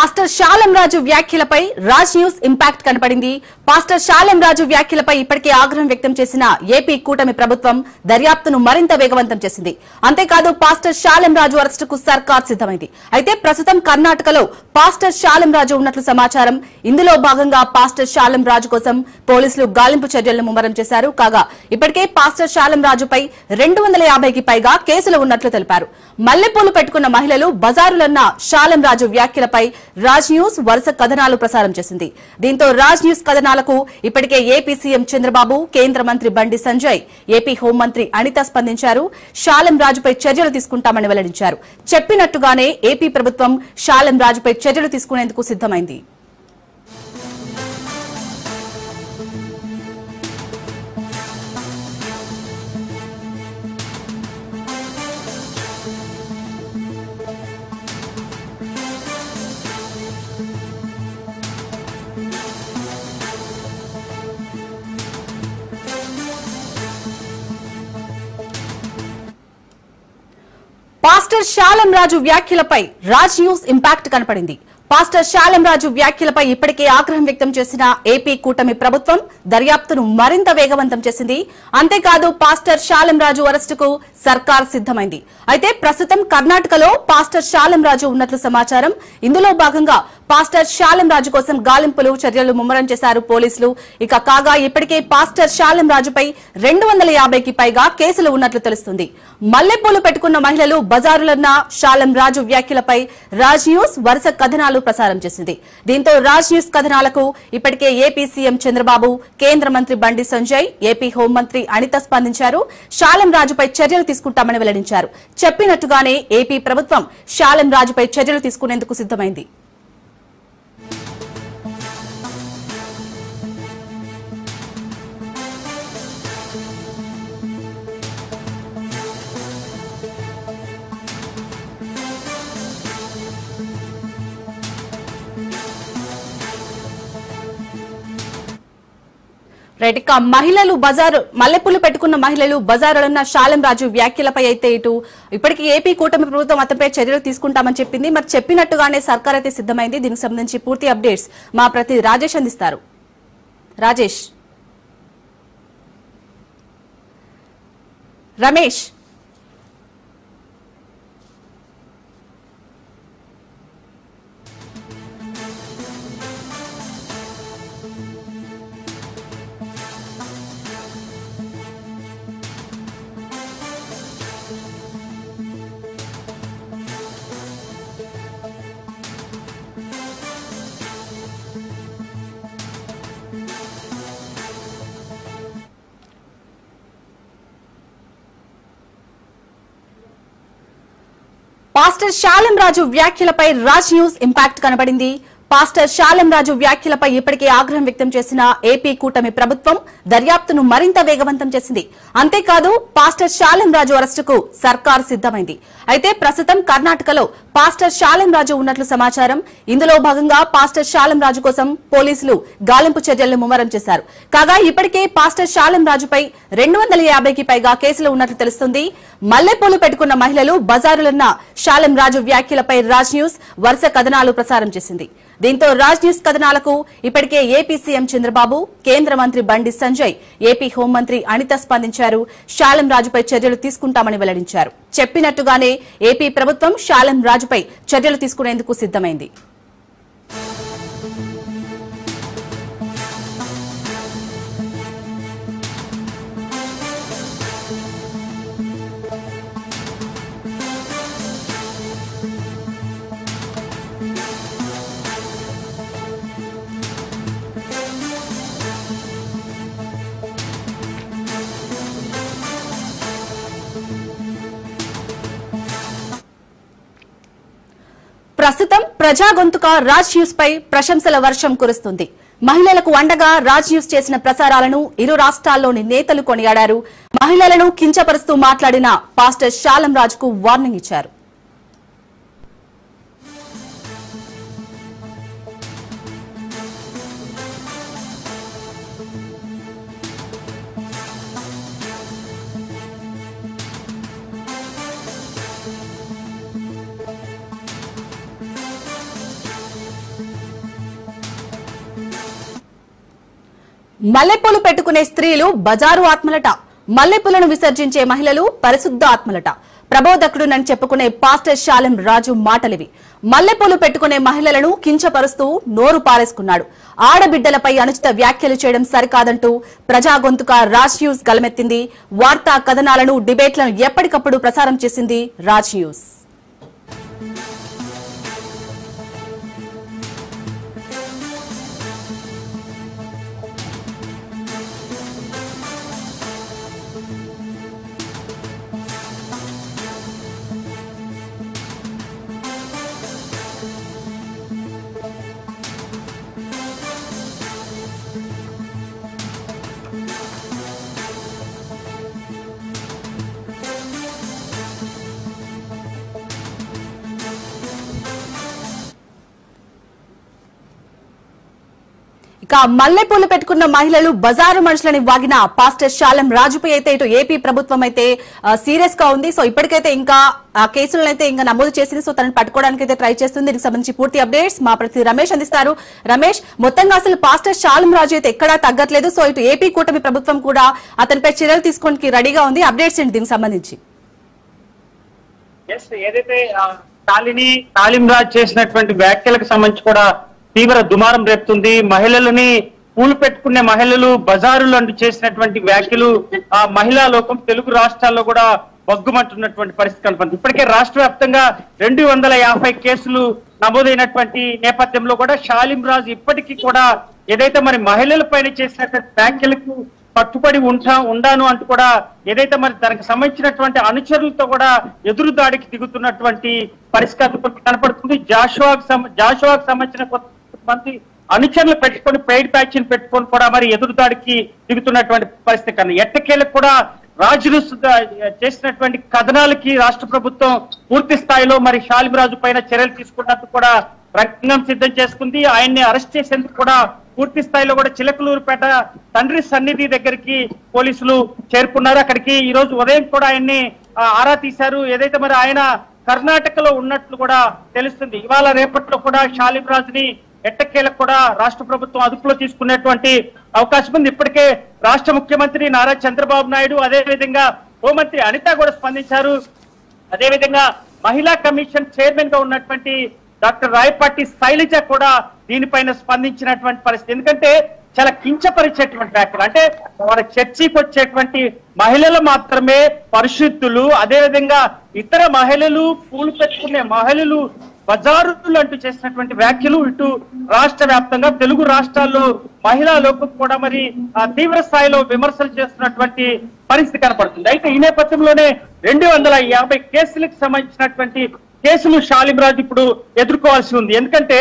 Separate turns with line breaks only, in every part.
Pastor శాలం రాజు వ్యాఖ్యలపై Raj news impact కనపడింది. Pastor శాలం రాజు వ్యాఖ్యలపై ఇప్పటికే ఆగ్రహం వ్యక్తం చేసిన ఏపీ కూటమి ప్రభుత్వం దర్యాప్తును మరింత వేగవంతం చేసింది. అంతేకాదు పాస్టర్ శాలం రాజు అరెస్టుకు సర్కార్ సిద్దమైంది. అయితే ప్రస్తుతం కర్ణాటకలో పాస్టర్ శాలం రాజు ఉన్నట్లు సమాచారం. ఇందులో భాగంగా పాస్టర్ శాలం రాజు కోసం పోలీసులు గాలింపు చర్యలను ముమ్మరం చేశారు. కాగా ఇప్పటికే పాస్టర్ శాలం రాజుపై 250కి పైగా కేసులు ఉన్నట్లు తెలిపారు. మల్లెపూలు పెట్టుకున్న మహిళలు బజారులన్న శాలం రాజు వ్యాఖ్యలపై రాజ్ న్యూస్ వరుస కథనాలు ప్రసారం చేసింది. దీంతో రాజ్ న్యూస్ కథనాలకు ఇప్పటికే ఏపీ సీఎం చంద్రబాబు, కేంద్ర మంత్రి బండి సంజయ్, ఏపీ హోంమంత్రి అనిత స్పందించారు. శాలం రాజుపై చర్యలు తీసుకుంటామని వెల్లడించారు. చెప్పినట్టుగానే ఏపీ ప్రభుత్వం శాలం రాజుపై చర్యలు తీసుకునేందుకు సిద్దమైంది. పాస్టర్ శాలం రాజు వ్యాఖ్యలపై రాజ్ న్యూస్ ఇంపాక్ట్ కనపడింది. పాస్టర్ శాలం రాజు వ్యాఖ్యలపై ఇప్పటికే ఆగ్రహం వ్యక్తం చేసిన ఏపీ కూటమి ప్రభుత్వం దర్యాప్తును మరింత వేగవంతం చేసింది. అంతేకాదు పాస్టర్ శాలం రాజు అరెస్టుకు సర్కార్ సిద్దమైంది. అయితే ప్రస్తుతం కర్ణాటకలో పాస్టర్ శాలం రాజు ఉన్నట్లు సమాచారం. ఇందులో భాగంగా పాస్టర్ శాలం రాజు కోసం గాలింపులు చర్యలు ముమ్మరం చేశారు పోలీసులు. కాగా ఇప్పటికే పాస్టర్ శాలం రాజుపై 250కి పైగా కేసులు ఉన్నట్లు తెలుస్తుంది. మల్లెపూలు పెట్టుకున్న మహిళలు బజారులన్న శాలం రాజు వ్యాఖ్యలపై రాజ్ న్యూస్ వరుస కథనాలు ప్రసారం చేసింది. దీంతో రాజ్ న్యూస్ కథనాలకు ఇప్పటికే ఏపీ సీఎం చంద్రబాబు, కేంద్ర మంత్రి బండి సంజయ్, ఏపీ హోంమంత్రి అనిత స్పందించారు. శాలం రాజుపై చర్యలు తీసుకుంటామని వెల్లడించారు. చెప్పినట్టుగానే ఏపీ ప్రభుత్వం శాలం రాజుపై చర్యలు తీసుకునేందుకు సిద్దమైంది. మహిళలు మల్లెపూలు పెట్టుకున్న మహిళలు బజారులన్న శాలం రాజు వ్యాఖ్యలపై అయితే ఇటు ఇప్పటికీ ఏపీ కూటమి ప్రభుత్వం అతనిపై చర్యలు తీసుకుంటామని చెప్పింది. మరి చెప్పినట్టుగానే సర్కార్ అయితే సిద్దమైంది. దీనికి సంబంధించి పూర్తి అప్డేట్స్ మా ప్రతినిధి రాజేష్ అందిస్తారు. రాజేష్, రమేష్, పాస్టర్ శాలం రాజు వ్యాఖ్యలపై రాజ్ న్యూస్ ఇంపాక్ట్ కనబడింది. పాస్టర్ శాలం రాజు వ్యాఖ్యలపై ఇప్పటికే ఆగ్రహం వ్యక్తం చేసిన ఏపీ కూటమి ప్రభుత్వం దర్యాప్తును మరింత వేగవంతం చేసింది. అంతేకాదు పాస్టర్ శాలం రాజు అరెస్టుకు సర్కార్ సిద్దమైంది. అయితే ప్రస్తుతం కర్ణాటకలో పాస్టర్ శాలం రాజు ఉన్నట్లు సమాచారం. ఇందులో భాగంగా పాస్టర్ శాలం రాజు కోసం పోలీసులు గాలింపు చర్యలను ముమ్మరం చేశారు. కాగా ఇప్పటికే పాస్టర్ శాలం రాజుపై 250కి పైగా కేసులు ఉన్నట్లు తెలుస్తుంది. మల్లెపూలు పెట్టుకున్న మహిళలు బజారులన్న శాలం రాజు వ్యాఖ్యలపై రాజ్ న్యూస్ వరుస కథనాలు ప్రసారం చేసింది. దీంతో రాజ్ న్యూస్ కథనాలకు ఇప్పటికే ఏపీ సీఎం చంద్రబాబు, కేంద్ర మంత్రి బండి సంజయ్, ఏపీ హోంమంత్రి అనిత స్పందించారు. శాలం రాజుపై చర్యలు తీసుకుంటామని వెల్లడించారు. చెప్పినట్టుగానే ఏపీ ప్రభుత్వం శాలం రాజుపై చర్యలు తీసుకునేందుకు సిద్దమైంది. ప్రస్తుతం ప్రజా గొంతుక రాజ్ న్యూస్ పై ప్రశంసల వర్షం కురుస్తుంది. మహిళలకు అండగా రాజ్ న్యూస్ చేసిన ప్రసారాలను ఇరు రాష్ట్రాల్లోని నేతలు కొనియాడారు. మహిళలను కించపరుస్తూ మాట్లాడిన పాస్టర్ శాలం రాజుకు వార్నింగ్ ఇచ్చారు. మల్లెపూలు పెట్టుకునే స్త్రీలు బజారు ఆత్మలట. మల్లెపూలను విసర్జించే మహిళలు పరిశుద్ధ ఆత్మలట. ప్రబోధకుడునని చెప్పుకునే పాస్టర్ శాలెం రాజు మాటలివి. మల్లెపూలు పెట్టుకునే మహిళలను కించపరుస్తూ నోరు పారేసుకున్నాడు. ఆడబిడ్డలపై అనుచిత వ్యాఖ్యలు చేయడం సరికాదంటూ ప్రజా గొంతుక రాజ్ న్యూస్ గలమెత్తింది. వార్తా కథనాలను, డిబేట్లను ఎప్పటికప్పుడు ప్రసారం చేసింది రాజ్ న్యూస్. ఇక మల్లెపూలు పెట్టుకున్న మహిళలు బజారు మనుషులని వాగిన పాస్టర్ శాలెం రాజుపై అయితే ఇటు ఏపీ ప్రభుత్వం అయితే సీరియస్ గా ఉంది. సో ఇప్పటికైతే ఇంకా కేసులను అయితే ఇంకా నమోదు చేసింది. సో తనను పట్టుకోవడానికి అయితే ట్రై చేస్తుంది. దీనికి సంబంధించి పూర్తి అప్డేట్స్ మా ప్రతినిధి రమేష్ అందిస్తారు. రమేష్, మొత్తంగా అసలు పాస్టర్ శాలెం రాజు అయితే ఎక్కడా తగ్గట్లేదు. సో ఇటు ఏపీ కూటమి ప్రభుత్వం కూడా అతనిపై చర్యలు తీసుకోవడానికి రెడీగా ఉంది. అప్డేట్స్ ఏంటి దీనికి సంబంధించి?
ఏదైతే శాలిం రాజ్ చేసినటువంటి వ్యాఖ్యలకు సంబంధించి కూడా తీవ్ర దుమారం రేపుతుంది. మహిళలని పూలు పెట్టుకునే మహిళలు బజారులు అంటూ చేసినటువంటి వ్యాఖ్యలు ఆ మహిళా లోకం తెలుగు రాష్ట్రాల్లో కూడా బగ్గుమంటున్నటువంటి పరిస్థితి కనపడుతుంది. ఇప్పటికే రాష్ట్ర వ్యాప్తంగా 250 కేసులు నమోదైనటువంటి నేపథ్యంలో కూడా శాలిం రాజ్ ఇప్పటికీ కూడా ఏదైతే మరి మహిళల పైన చేసినటువంటి వ్యాఖ్యలకు కట్టుబడి ఉండాను అంటూ కూడా ఏదైతే మరి దానికి సంబంధించినటువంటి అనుచరులతో కూడా ఎదురు దాడికి దిగుతున్నటువంటి పరిస్థితి కనపడుతుంది. జాషువాకు సంబంధించిన కొంతమంది అనుచరులు పెట్టుకొని పెయిడ్ ప్యాచ్ని పెట్టుకొని కూడా మరి ఎదురు దాడికి దిగుతున్నటువంటి పరిస్థితి కన్నా ఎట్టకేలకు కూడా రాజులు చేసినటువంటి కథనాలకి రాష్ట్ర ప్రభుత్వం పూర్తి స్థాయిలో మరి శాలిం రాజు పైన చర్యలు తీసుకున్నట్టు కూడా రంగం సిద్ధం చేసుకుంది. ఆయన్ని అరెస్ట్ చేసేందుకు కూడా పూర్తి స్థాయిలో కూడా చిలకలూరుపేట తండ్రి సన్నిధి దగ్గరికి పోలీసులు చేరుకున్నారు. అక్కడికి ఈ రోజు ఉదయం కూడా ఆయన్ని ఆరా తీశారు. ఏదైతే మరి ఆయన కర్ణాటకలో ఉన్నట్లు కూడా తెలుస్తుంది. ఇవాళ రేపట్లో కూడా శాలిం రాజుని ఎట్టకేలకు కూడా రాష్ట్ర ప్రభుత్వం అదుపులో తీసుకునేటువంటి అవకాశం ఉంది. ఇప్పటికే రాష్ట్ర ముఖ్యమంత్రి నారా చంద్రబాబు నాయుడు, అదేవిధంగా హోంమంత్రి అనిత కూడా స్పందించారు. అదేవిధంగా మహిళా కమిషన్ చైర్మన్ గా ఉన్నటువంటి డాక్టర్ రాయపాటి శైలజ కూడా దీనిపైన స్పందించినటువంటి పరిస్థితి. ఎందుకంటే చాలా కించపరిచేటువంటి వ్యాఖ్యలు, అంటే మన చర్చికి వచ్చేటువంటి మహిళలు మాత్రమే పరిశుద్ధులు, అదేవిధంగా ఇతర మహిళలు పూలు పెట్టుకునే మహిళలు బజారులు అంటూ చేసినటువంటి వ్యాఖ్యలు ఇటు రాష్ట్ర వ్యాప్తంగా తెలుగు రాష్ట్రాల్లో మహిళా లోకం కూడా మరి తీవ్ర స్థాయిలో విమర్శలు చేస్తున్నటువంటి పరిస్థితి కనపడుతుంది. అయితే ఈ నేపథ్యంలోనే 250 కేసులకు సంబంధించినటువంటి కేసులు శాలిం రాజు ఇప్పుడు ఎదుర్కోవాల్సి ఉంది. ఎందుకంటే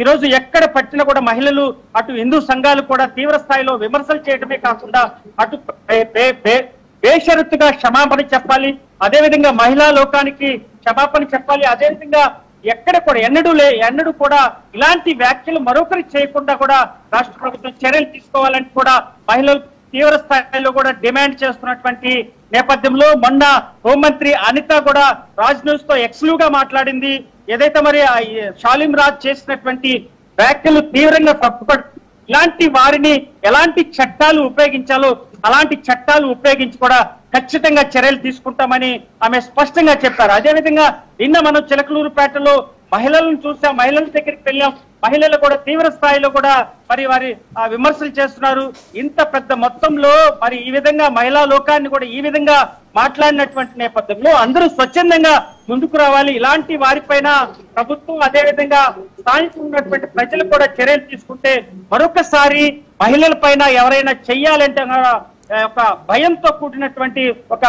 ఈ రోజు ఎక్కడ పట్టినా కూడా మహిళలు, అటు హిందూ సంఘాలు కూడా తీవ్ర స్థాయిలో విమర్శలు చేయడమే కాకుండా అటు బేషరతుగా క్షమాపణ చెప్పాలి, అదేవిధంగా మహిళా లోకానికి క్షమాపణ చెప్పాలి. అదేవిధంగా ఎక్కడ కూడా ఎన్నడూ కూడా ఇలాంటి వ్యాఖ్యలు మరొకరికి చేయకుండా కూడా రాష్ట్ర ప్రభుత్వం చర్యలు తీసుకోవాలని కూడా మహిళలు తీవ్ర స్థాయిలో కూడా డిమాండ్ చేస్తున్నటువంటి నేపథ్యంలో మొన్న హోంమంత్రి అనిత కూడా రాజ్ న్యూస్ తో ఎక్స్క్లూజివ్ గా మాట్లాడింది. ఏదైతే మరి శాలిం రాజ్ చేసినటువంటి వ్యాఖ్యలు తీవ్రంగా తప్పుపడు, ఇలాంటి వారిని ఎలాంటి చట్టాలు ఉపయోగించాలో అలాంటి చట్టాలు ఉపయోగించి కూడా ఖచ్చితంగా చర్యలు తీసుకుంటామని ఆమె స్పష్టంగా చెప్పారు. అదేవిధంగా నిన్న మనం చిలకలూరుపేటలో మహిళలను చూసాం, మహిళల దగ్గరికి వెళ్ళాం. మహిళలు కూడా తీవ్ర స్థాయిలో కూడా మరి వారి విమర్శలు చేస్తున్నారు. ఇంత పెద్ద మొత్తంలో మరి ఈ విధంగా మహిళా లోకాన్ని కూడా ఈ విధంగా మాట్లాడినటువంటి నేపథ్యంలో అందరూ స్వచ్ఛందంగా ముందుకు రావాలి. ఇలాంటి వారిపైన ప్రభుత్వం, అదేవిధంగా స్థానికంగా ఉన్నటువంటి ప్రజలు కూడా చర్యలు తీసుకుంటే మరొకసారి మహిళల పైన ఎవరైనా చెయ్యాలంటే ఒక భయంతో కూడినటువంటి ఒక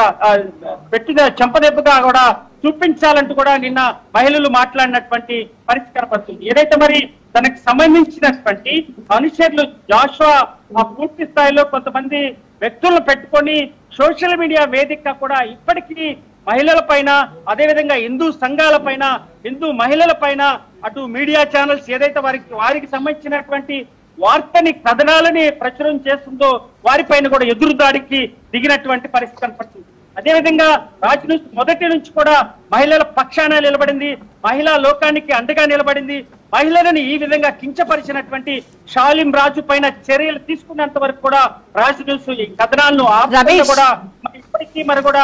పెట్టిన చెంపదెబ్బగా కూడా చూపించాలంటూ కూడా నిన్న మహిళలు మాట్లాడినటువంటి పరిస్థితి కనపడుతుంది. ఏదైతే మరి తనకు సంబంధించినటువంటి అనుచరులు జాషువా పూర్తి స్థాయిలో కొంతమంది వ్యక్తులను పెట్టుకొని సోషల్ మీడియా వేదికగా కూడా ఇప్పటికీ మహిళల పైన, అదేవిధంగా హిందూ సంఘాల పైన, హిందూ మహిళల పైన, అటు మీడియా ఛానల్స్ ఏదైతే వారికి సంబంధించినటువంటి వార్తని కథనాలని ప్రచురం చేస్తుందో వారిపైన కూడా ఎదురు దాడికి దిగినటువంటి పరిస్థితి కనపడుతుంది. అదేవిధంగా రాజ్ న్యూస్ మొదటి నుంచి కూడా మహిళల పక్షాన నిలబడింది, మహిళా లోకానికి అండగా నిలబడింది. మహిళలను ఈ విధంగా కించపరిచినటువంటి షాలిం రాజు పైన చర్యలు తీసుకున్నంత వరకు కూడా రాజ్ న్యూస్ ఈ కథనాలను ఆపకుండా కూడా ఇప్పటికీ మరి కూడా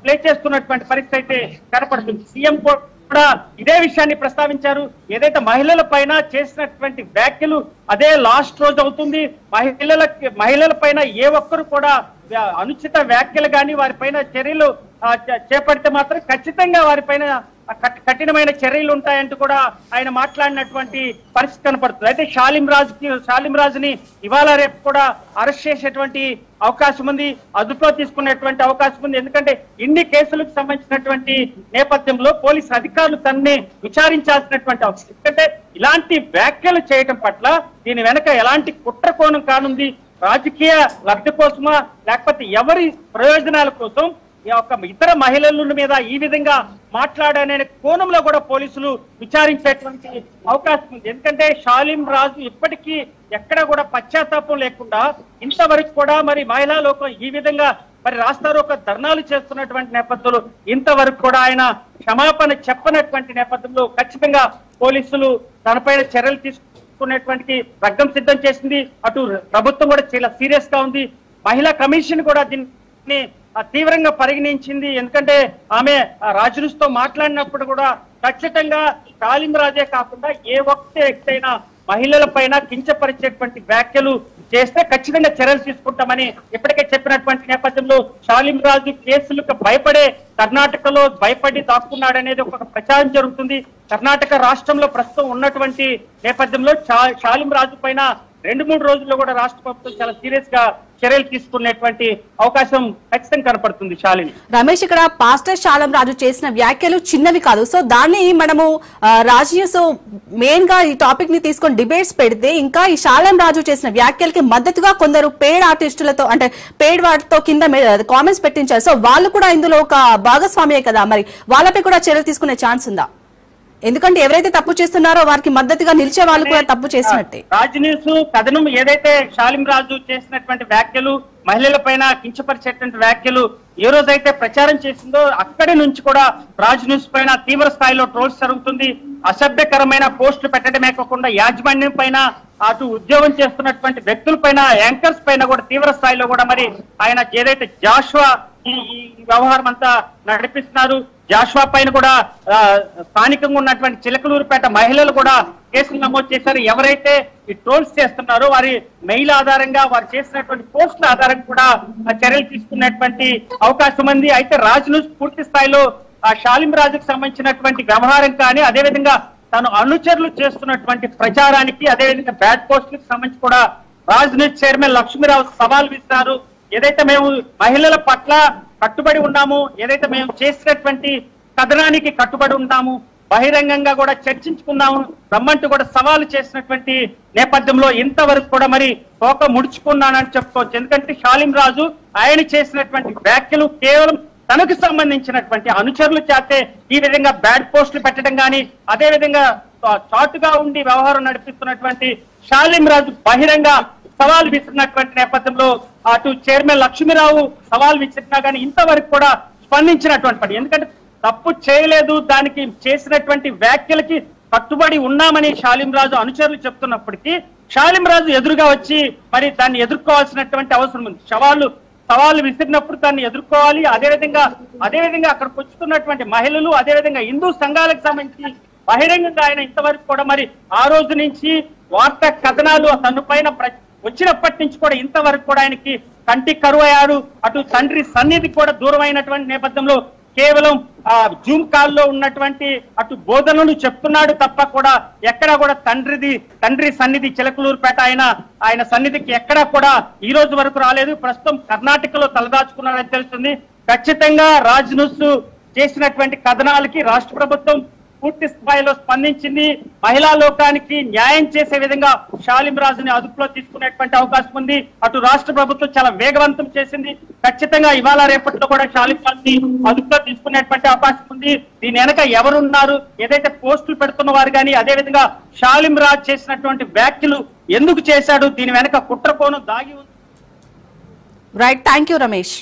ప్లే చేస్తున్నటువంటి పరిస్థితి అయితే కనపడుతుంది. సీఎం కూడా ఇదే విషయాన్ని ప్రస్తావించారు. ఏదైతే మహిళల పైన చేసినటువంటి వ్యాఖ్యలు అదే లాస్ట్ రోజు అవుతుంది. మహిళల పైన ఏ ఒక్కరు కూడా అనుచిత వ్యాఖ్యలు కానీ వారిపైన చర్యలు చేపడితే మాత్రం ఖచ్చితంగా వారిపైన కఠినమైన చర్యలు ఉంటాయంటూ కూడా ఆయన మాట్లాడినటువంటి పరిస్థితి కనపడుతుంది. అయితే షాలిం రాజుని ఇవాళ రేపు కూడా అరెస్ట్ చేసేటువంటి అవకాశం ఉంది, అదుపులో తీసుకునేటువంటి అవకాశం ఉంది. ఎందుకంటే ఇన్ని కేసులకు సంబంధించినటువంటి నేపథ్యంలో పోలీసు అధికారులు తనని విచారించాల్సినటువంటి అవసరం. ఎందుకంటే ఇలాంటి వ్యాఖ్యలు చేయటం పట్ల దీని వెనక ఎలాంటి కుట్ర కోణం కానుంది, రాజకీయ లబ్ధి కోసమా లేకపోతే ఎవరి ప్రయోజనాల కోసం ఒక ఇతర మహిళల మీద ఈ విధంగా మాట్లాడనే కోణంలో కూడా పోలీసులు విచారించేటువంటి అవకాశం ఉంది. ఎందుకంటే షాలిం రాజు ఇప్పటికీ ఎక్కడ కూడా పశ్చాత్తాపం లేకుండా ఇంతవరకు కూడా మరి మహిళా లోకం ఈ విధంగా మరి రాస్తారోకో ధర్నాలు చేస్తున్నటువంటి నేపథ్యంలో ఇంతవరకు కూడా ఆయన క్షమాపణ చెప్పనటువంటి నేపథ్యంలో ఖచ్చితంగా పోలీసులు తనపైన చర్యలు తీసుకునేటువంటి రంగం సిద్ధం చేసింది. అటు ప్రభుత్వం కూడా చాలా సీరియస్ గా ఉంది. మహిళా కమిషన్ కూడా దీన్ని తీవ్రంగా పరిగణించింది. ఎందుకంటే ఆమె రాజ్ న్యూస్ తో మాట్లాడినప్పుడు కూడా ఖచ్చితంగా షాలిం రాజే కాకుండా ఏ ఒక్క వ్యక్తి అయినా మహిళల పైన కించపరిచేటువంటి వ్యాఖ్యలు చేస్తే ఖచ్చితంగా చర్యలు తీసుకుంటామని ఇప్పటికే చెప్పినటువంటి నేపథ్యంలో షాలిం రాజు కేసులకు భయపడే కర్ణాటకలో భయపడి దాక్కున్నాడనేది ఒక ప్రచారం జరుగుతుంది. కర్ణాటక రాష్ట్రంలో ప్రస్తుతం ఉన్నటువంటి నేపథ్యంలో షాలిం రాజు పైన 2-3 రోజుల్లో కూడా రాష్ట్ర ప్రభుత్వం చాలా సీరియస్ గా చర్యలు తీసుకునేటువంటి అవకాశం ఖచ్చితంగా కనపడుతుంది. శాలిని
రమేష్, ఇక్కడ పాస్టర్ షాలిం రాజు చేసిన వ్యాఖ్యలు చిన్నవి కాదు. సో దాన్ని మనము రాజీవ్స్ మెయిన్ గా ఈ టాపిక్ ని తీసుకొని డిబేట్స్ పెడితే ఇంకా ఈ షాలిం రాజు చేసిన వ్యాఖ్యలకి మద్దతుగా కొందరు పేడ్ ఆర్టిస్టులతో అంటే పేడ్ వాటితో కింద కామెంట్స్ పెట్టించారు. సో వాళ్ళు కూడా ఇందులో ఒక భాగస్వామ్యే కదా, మరి వాళ్ళపై కూడా చర్యలు తీసుకునే ఛాన్స్ ఉందా? ఎందుకంటే ఎవరైతే తప్పు చేస్తున్నారో వారికి మద్దతుగా నిలిచే వాళ్ళు కూడా తప్పు చేసినట్టే.
రాజ్ న్యూస్ కథనం ఏదైతే షాలిం రాజు చేసినటువంటి వ్యాఖ్యలు, మహిళల పైన కించపరిచేటువంటి వ్యాఖ్యలు ఏ రోజైతే ప్రచారం చేసిందో అక్కడి నుంచి కూడా రాజ్ న్యూస్ పైన తీవ్ర స్థాయిలో ట్రోల్స్ జరుగుతుంది. అసభ్యకరమైన పోస్టులు పెట్టడమే కాకుండా యాజమాన్యం పైన అటు ఉద్యోగం చేస్తున్నటువంటి వ్యక్తుల పైన యాంకర్స్ పైన కూడా తీవ్ర స్థాయిలో కూడా మరి ఆయన ఏదైతే జాషువా ఈ వ్యవహారం అంతా నడిపిస్తున్నారు. జాషువా పైన కూడా స్థానికంగా ఉన్నటువంటి చిలకలూరుపేట మహిళలు కూడా కేసులు నమోదు చేశారు. ఎవరైతే ఈ ట్రోల్స్ చేస్తున్నారో వారి మెయిల్ ఆధారంగా వారు చేసినటువంటి పోస్టుల ఆధారంగా కూడా చర్యలు తీసుకున్నటువంటి అవకాశం ఉంది. అయితే రాజ్ న్యూస్ పూర్తి స్థాయిలో ఆ షాలిం రాజుకు సంబంధించినటువంటి వ్యవహారం కానీ అదేవిధంగా తను అనుచరులు చేస్తున్నటువంటి ప్రచారానికి అదేవిధంగా బ్యాడ్ పోస్టులకు సంబంధించి కూడా రాజ్ న్యూస్ చైర్మన్ లక్ష్మీరావు సవాల్ విసిరారు. ఏదైతే మేము మహిళల పట్ల కట్టుబడి ఉన్నాము, ఏదైతే మేము చేసినటువంటి కథనానికి కట్టుబడి ఉన్నాము, బహిరంగంగా కూడా చర్చించుకున్నాము రమ్మంటూ కూడా సవాలు చేసినటువంటి నేపథ్యంలో ఇంతవరకు కూడా మరి తోక ముడుచుకున్నానని చెప్పుకోవచ్చు. ఎందుకంటే షాలిం రాజు ఆయన చేసినటువంటి వ్యాఖ్యలు కేవలం తనకు సంబంధించినటువంటి అనుచరులు చేస్తే ఈ విధంగా బ్యాడ్ పోస్టులు పెట్టడం కానీ అదే విధంగా చాటుగా ఉండి వ్యవహారం నడిపిస్తున్నటువంటి షాలిం రాజు బహిరంగ సవాల్ విసిరినటువంటి నేపథ్యంలో అటు చైర్మన్ లక్ష్మీరావు సవాల్ విసిరినా కానీ ఇంతవరకు కూడా స్పందించినటువంటి పని. ఎందుకంటే తప్పు చేయలేదు, దానికి చేసినటువంటి వ్యాఖ్యలకి కట్టుబడి ఉన్నామని షాలిం రాజు అనుచరులు చెప్తున్నప్పటికీ షాలిం రాజు ఎదురుగా వచ్చి మరి దాన్ని ఎదుర్కోవాల్సినటువంటి అవసరం ఉంది. సవాళ్ళు విసిరినప్పుడు దాన్ని ఎదుర్కోవాలి. అదేవిధంగా అక్కడికి వచ్చుతున్నటువంటి మహిళలు అదేవిధంగా హిందూ సంఘాలకు సంబంధించి బహిరంగంగా ఆయన ఇంతవరకు కూడా మరి ఆ రోజు నుంచి వార్తా కథనాలు తన పైన వచ్చినప్పటి నుంచి కూడా ఇంతవరకు కూడా ఆయనకి కంటి కరువయ్యారు. అటు తండ్రి సన్నిధి కూడా దూరమైనటువంటి నేపథ్యంలో కేవలం జూమ్ కాల్లో ఉన్నటువంటి అటు బోధనలు చెప్తున్నాడు తప్ప కూడా ఎక్కడా కూడా తండ్రి సన్నిధి చిలకలూరుపేట ఆయన సన్నిధికి ఎక్కడా కూడా ఈ రోజు వరకు రాలేదు. ప్రస్తుతం కర్ణాటకలో తలదాచుకున్నాడని తెలుస్తుంది. ఖచ్చితంగా రాజ్ న్యూస్ చేసినటువంటి కథనాలకి రాష్ట్ర ప్రభుత్వం పూర్తి స్థాయిలో స్పందించింది. మహిళా లోకానికి న్యాయం చేసే విధంగా షాలిం రాజుని అదుపులో తీసుకునేటువంటి అవకాశం ఉంది. అటు రాష్ట్ర ప్రభుత్వం చాలా వేగవంతం చేసింది. ఖచ్చితంగా ఇవాళ రేపట్లో కూడా షాలిం రాజుని అదుపులో తీసుకునేటువంటి అవకాశం ఉంది. దీని వెనక ఎవరున్నారు, ఏదైతే పోస్టులు పెడుతున్న వారు కానీ అదేవిధంగా షాలిం రాజు చేసినటువంటి వ్యాఖ్యలు ఎందుకు చేశాడు, దీని వెనక కుట్ర కోణం దాగి ఉంది.
Right, thank you Ramesh.